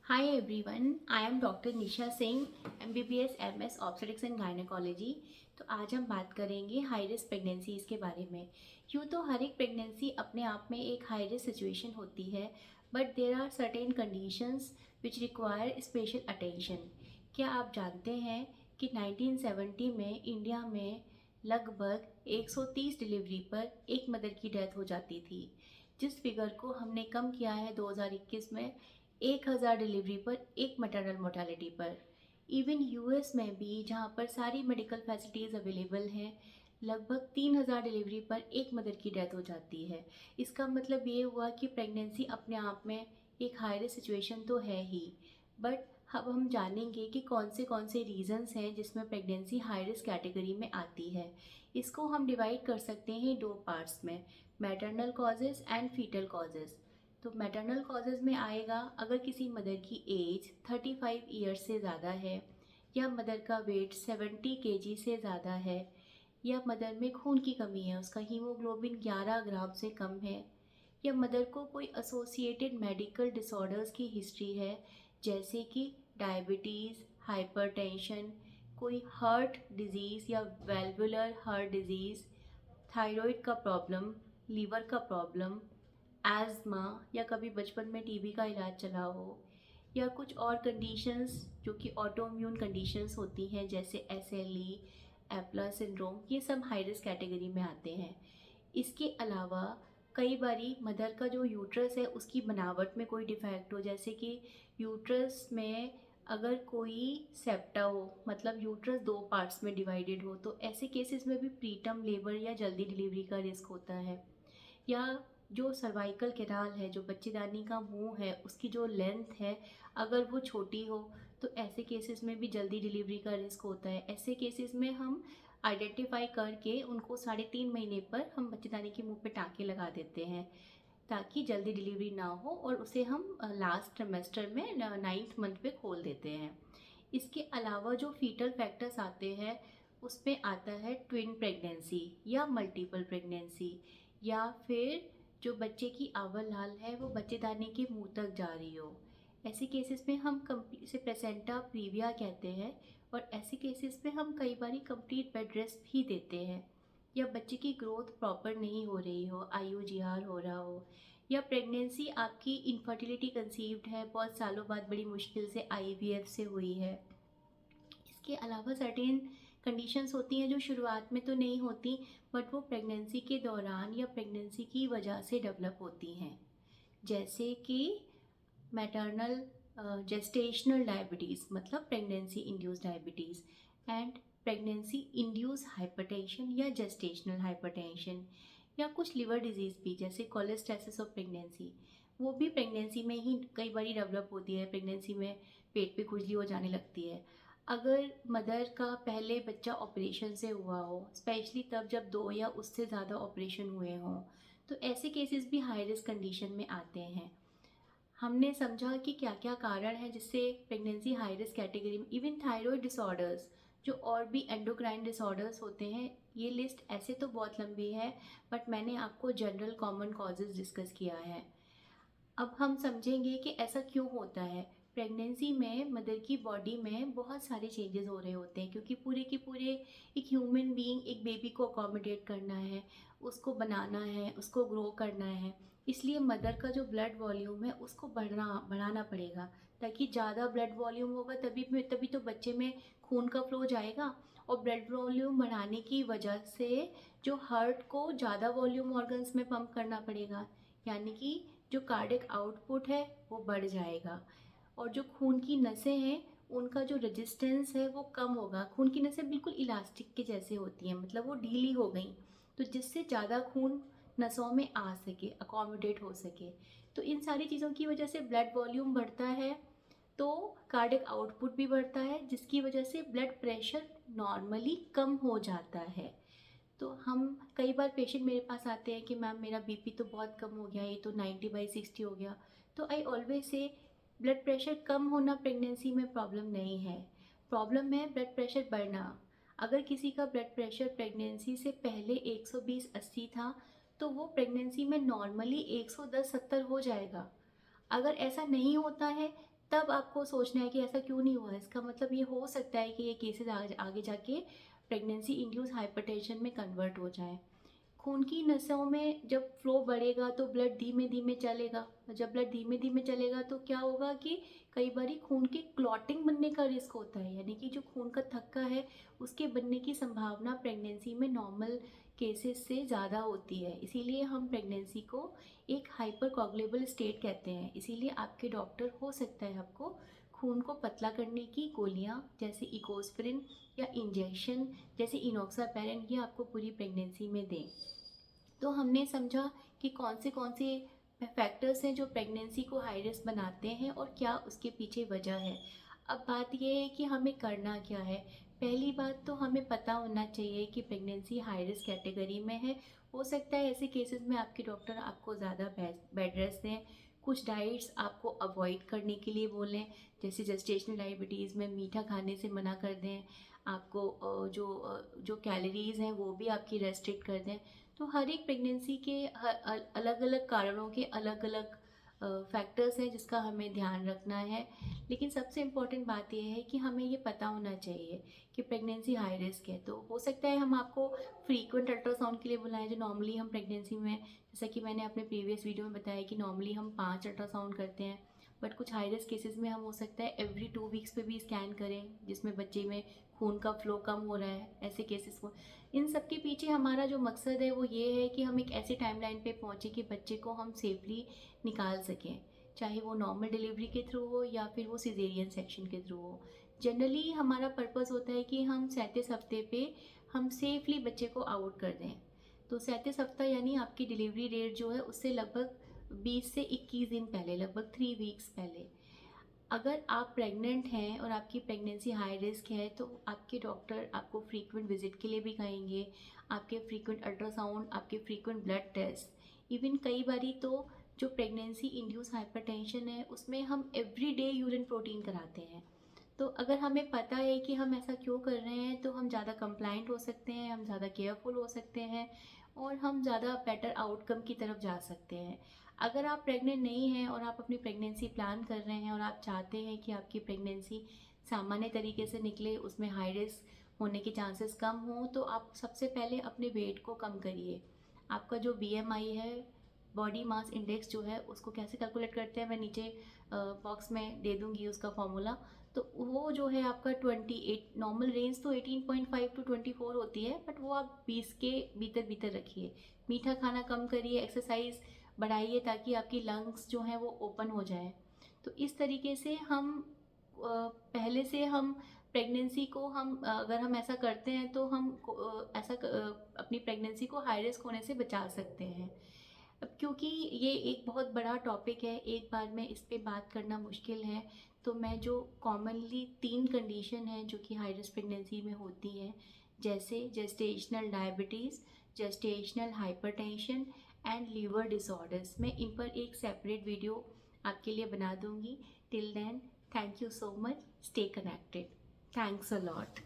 Hi everyone, I am doctor Nisha Singh, MBBS MS obstetrics and gynaecology. तो आज हम बात करेंगे हाई रिस्क प्रेगनेंसीज़ के बारे में। यूँ तो हर एक प्रेगनेंसी अपने आप में एक हाई रिस्क सिचुएशन होती है, but there are certain conditions which require special attention. क्या आप जानते हैं कि 1970 में इंडिया में लगभग 130 डिलीवरी पर एक मदर की डेथ हो जाती थी, जिस फिगर को हमने कम किया है 2021 में 1000 डिलीवरी पर एक मैटरनल मोर्टेलिटी पर। इवन यूएस में भी, जहाँ पर सारी मेडिकल फैसिलिटीज़ अवेलेबल हैं, लगभग 3000 डिलीवरी पर एक मदर की डेथ हो जाती है। इसका मतलब ये हुआ कि प्रेगनेंसी अपने आप में एक हाई रिस्क सिचुएशन तो है ही, बट अब हम जानेंगे कि कौन से रीज़न्स हैं जिसमें प्रेगनेंसी हाई रिस्क कैटेगरी में आती है। इसको हम डिवाइड कर सकते हैं दो पार्ट्स में, maternal causes and foetal causes. तो मैटरनल कॉजेज़ में आएगा अगर किसी मदर की एज 35 ईयर्स से ज़्यादा है, या मदर का वेट 70 केजी से ज़्यादा है, या मदर में खून की कमी है, उसका हीमोग्लोबिन 11 ग्राम से कम है, या मदर को कोई एसोसिएटेड मेडिकल डिसऑर्डर्स की हिस्ट्री है, जैसे कि डायबिटीज़, हाइपरटेंशन, कोई हार्ट डिजीज़ या वेल्वुलर हार्ट डिजीज़, थायराइड का प्रॉब्लम, लीवर का प्रॉब्लम, एज़मा, या कभी बचपन में टीबी का इलाज चला हो, या कुछ और कंडीशंस जो कि ऑटोइम्यून कंडीशंस होती हैं, जैसे एसएलई, एप्ला सिंड्रोम, ये सब हाई रिस्क कैटेगरी में आते हैं। इसके अलावा कई बारी मदर का जो यूट्रस है उसकी बनावट में कोई डिफेक्ट हो, जैसे कि यूट्रस में अगर कोई सेप्टा हो, मतलब यूट्रस दो पार्ट्स में डिवाइडेड हो, तो ऐसे केसेस में भी प्रीटर्म लेबर या जल्दी डिलीवरी का रिस्क होता है। या जो सर्वाइकल कैनाल है, जो बच्चेदानी का मुंह है, उसकी जो लेंथ है, अगर वो छोटी हो, तो ऐसे केसेस में भी जल्दी डिलीवरी का रिस्क होता है। ऐसे केसेस में हम आइडेंटिफाई करके उनको 3.5 महीने पर हम बच्चेदानी के मुंह पे टाँके लगा देते हैं, ताकि जल्दी डिलीवरी ना हो, और उसे हम लास्ट ट्रिमेस्टर में 9th मंथ पे खोल देते हैं। इसके अलावा जो फीटल फैक्टर्स आते हैं, उसमें आता है ट्विन प्रेगनेंसी या मल्टीपल प्रेगनेंसी, या फिर जो बच्चे की आवर लाल है वो बच्चेदानी के मुंह तक जा रही हो। ऐसे केसेस में हम इसे प्लेसेंटा प्रीविया कहते हैं, और ऐसे केसेस में हम कई बार कंप्लीट बेड रेस्ट भी देते हैं। या बच्चे की ग्रोथ प्रॉपर नहीं हो रही हो, IUGR हो रहा हो, या प्रेगनेंसी आपकी इनफर्टिलिटी कंसीव्ड है, बहुत सालों बाद बड़ी मुश्किल से IVF से हुई है। इसके अलावा सर्टेन कंडीशंस होती हैं जो शुरुआत में तो नहीं होती, बट वो प्रेगनेंसी के दौरान या प्रेगनेंसी की वजह से डेवलप होती हैं, जैसे कि मैटरनल जेस्टेशनल डायबिटीज़, मतलब pregnancy induce diabetes, and pregnancy induce hypertension या जेस्टेशनल हाइपरटेंशन, या कुछ लिवर डिजीज़ भी, जैसे कोलेस्टेसिस ऑफ प्रेगनेंसी। वो भी प्रेगनेंसी में ही कई बार डेवलप होती है। प्रेगनेंसी में पेट पे खुजली हो जाने लगती है। अगर मदर का पहले बच्चा ऑपरेशन से हुआ हो, स्पेशली तब जब 2 या उससे ज़्यादा ऑपरेशन हुए हों, तो ऐसे केसेस भी हाई रिस्क कंडीशन में आते हैं। हमने समझा कि क्या क्या कारण है जिससे प्रेगनेंसी हाई रिस्क कैटेगरी में, इवन थायराइड डिसऑर्डर्स, जो और भी एंडोक्राइन डिसऑर्डर्स होते हैं, ये लिस्ट ऐसे तो बहुत लंबी है, बट मैंने आपको जनरल कॉमन कॉजेज़ डिस्कस किया है। अब हम समझेंगे कि ऐसा क्यों होता है। प्रेगनेंसी में मदर की बॉडी में बहुत सारे चेंजेस हो रहे होते हैं, क्योंकि पूरे के पूरे एक ह्यूमन बीइंग एक बेबी को अकोमोडेट करना है, उसको बनाना है, उसको ग्रो करना है। इसलिए मदर का जो ब्लड वॉल्यूम है उसको बढ़ाना पड़ेगा, ताकि ज़्यादा ब्लड वॉल्यूम होगा तभी तो बच्चे में खून का फ्लो जाएगा। और ब्लड वॉल्यूम बढ़ाने की वजह से जो हार्ट को ज़्यादा वॉल्यूम ऑर्गन्स में पंप करना पड़ेगा, यानी कि जो कार्डिक आउटपुट है वो बढ़ जाएगा। और जो खून की नसें हैं उनका जो रेजिस्टेंस है वो कम होगा। खून की नसें बिल्कुल इलास्टिक के जैसे होती हैं, मतलब वो ढीली हो गई, तो जिससे ज़्यादा खून नसों में आ सके, अकोमोडेट हो सके। तो इन सारी चीज़ों की वजह से ब्लड वॉल्यूम बढ़ता है, तो कार्डिक आउटपुट भी बढ़ता है, जिसकी वजह से ब्लड प्रेशर नॉर्मली कम हो जाता है। तो हम कई बार पेशेंट मेरे पास आते हैं कि मैम मेरा बीपी तो बहुत कम हो गया, ये तो 90/60 हो गया। तो I always say blood pressure कम होना प्रेगनेंसी में प्रॉब्लम नहीं है, प्रॉब्लम है ब्लड प्रेशर बढ़ना। अगर किसी का ब्लड प्रेशर प्रेगनेंसी से पहले 120/80 था, तो वो प्रेगनेंसी में नॉर्मली 110/70 हो जाएगा। अगर ऐसा नहीं होता है, तब आपको सोचना है कि ऐसा क्यों नहीं हुआ। इसका मतलब ये हो सकता है कि ये केसेस आगे जाके प्रेगनेंसी इंड्यूस हाइपरटेंशन में कन्वर्ट हो जाए। खून की नसों में जब फ्लो बढ़ेगा तो ब्लड धीमे धीमे चलेगा, और जब ब्लड धीमे धीमे चलेगा तो क्या होगा कि कई बार खून की क्लॉटिंग बनने का रिस्क होता है, यानी कि जो खून का थक्का है उसके बनने की संभावना प्रेगनेंसी में नॉर्मल केसेस से ज़्यादा होती है। इसीलिए हम प्रेगनेंसी को एक हाइपर कोगुलेबल स्टेट कहते हैं। इसीलिए आपके डॉक्टर हो सकता है आपको खून को पतला करने की गोलियाँ जैसे इकोस्प्रिन या इंजेक्शन जैसे इनॉक्सापैरिन ये आपको पूरी प्रेगनेंसी में दें। तो हमने समझा कि कौन से फैक्टर्स हैं जो प्रेगनेंसी को हाई रिस्क बनाते हैं और क्या उसके पीछे वजह है। अब बात यह है कि हमें करना क्या है। पहली बात तो हमें पता होना चाहिए कि प्रेगनेंसी हाई रिस्क कैटेगरी में है। हो सकता है ऐसे केसेस में आपके डॉक्टर आपको ज़्यादा बेड रेस्ट दें, कुछ डाइट्स आपको अवॉइड करने के लिए बोलें, जैसे जेस्टेशनल डायबिटीज़ में मीठा खाने से मना कर दें, आपको जो कैलोरीज़ हैं वो भी आपकी रेस्ट्रिक्ट कर दें। तो हर एक प्रेगनेंसी के अलग अलग कारणों के अलग अलग फैक्टर्स हैं जिसका हमें ध्यान रखना है। लेकिन सबसे इम्पॉर्टेंट बात यह है कि हमें ये पता होना चाहिए कि प्रेगनेंसी हाई रिस्क है। तो हो सकता है हम आपको फ्रीक्वेंट अल्ट्रासाउंड के लिए बुलाएं, जो नॉर्मली हम प्रेगनेंसी में, जैसा कि मैंने अपने प्रीवियस वीडियो में बताया कि नॉर्मली हम 5 अल्ट्रासाउंड करते हैं, बट कुछ हाई रिस्क केसेस में हम हो सकता है एवरी 2 वीक्स पे भी स्कैन करें, जिसमें बच्चे में खून का फ्लो कम हो रहा है, ऐसे केसेस को। इन सब के पीछे हमारा जो मकसद है वो ये है कि हम एक ऐसे टाइमलाइन पे पहुँचे कि बच्चे को हम सेफली निकाल सकें, चाहे वो नॉर्मल डिलीवरी के थ्रू हो या फिर वो सिजेरियन सेक्शन के थ्रू हो। जनरली हमारा पर्पस होता है कि हम 37 हफ्ते पे हम सेफली बच्चे को आउट कर दें। तो 37 हफ्ता यानी आपकी डिलीवरी डेट जो है उससे लगभग 20 से 21 दिन पहले, लगभग 3 वीक्स पहले। अगर आप प्रेग्नेंट हैं और आपकी प्रेगनेंसी हाई रिस्क है तो आपके डॉक्टर आपको फ्रीक्वेंट विजिट के लिए भी कहेंगे, आपके फ्रीक्वेंट अल्ट्रासाउंड, आपके फ्रीक्वेंट ब्लड टेस्ट, इवन कई बारी तो जो प्रेगनेंसी इंड्यूस हाइपरटेंशन है उसमें हम एवरी डे यूरिन प्रोटीन कराते हैं। तो अगर हमें पता है कि हम ऐसा क्यों कर रहे हैं तो हम ज़्यादा कंप्लाइंट हो सकते हैं, हम ज़्यादा केयरफुल हो सकते हैं और हम ज़्यादा बेटर आउटकम की तरफ जा सकते हैं। अगर आप प्रेग्नेंट नहीं हैं और आप अपनी प्रेगनेंसी प्लान कर रहे हैं और आप चाहते हैं कि आपकी प्रेगनेंसी सामान्य तरीके से निकले, उसमें हाई रिस्क होने के चांसेस कम हों, तो आप सबसे पहले अपने वेट को कम करिए। आपका जो BMI है, बॉडी मास इंडेक्स जो है, उसको कैसे कैलकुलेट करते हैं मैं नीचे बॉक्स में दे दूँगी उसका फॉर्मूला। तो वो जो है आपका 28, नॉर्मल रेंज तो 18.5 टू 24 होती है, बट वो आप 20 के भीतर रखिए। मीठा खाना कम करिए, एक्सरसाइज बढ़ाइए ताकि आपकी लंग्स जो हैं वो ओपन हो जाएं। तो इस तरीके से हम पहले से हम प्रेगनेंसी को अगर हम ऐसा करते हैं तो हम अपनी प्रेगनेंसी को हाई रिस्क होने से बचा सकते हैं। अब क्योंकि ये एक बहुत बड़ा टॉपिक है, एक बार में इस पे बात करना मुश्किल है, तो मैं जो कॉमनली 3 कंडीशन हैं जो कि हाई रिस्क प्रेगनेंसी में होती हैं, जैसे gestational diabetes, gestational hypertension and liver disorders, मैं इन पर एक सेपरेट वीडियो आपके लिए बना दूंगी। Till then, thank you so much, stay connected, thanks a lot.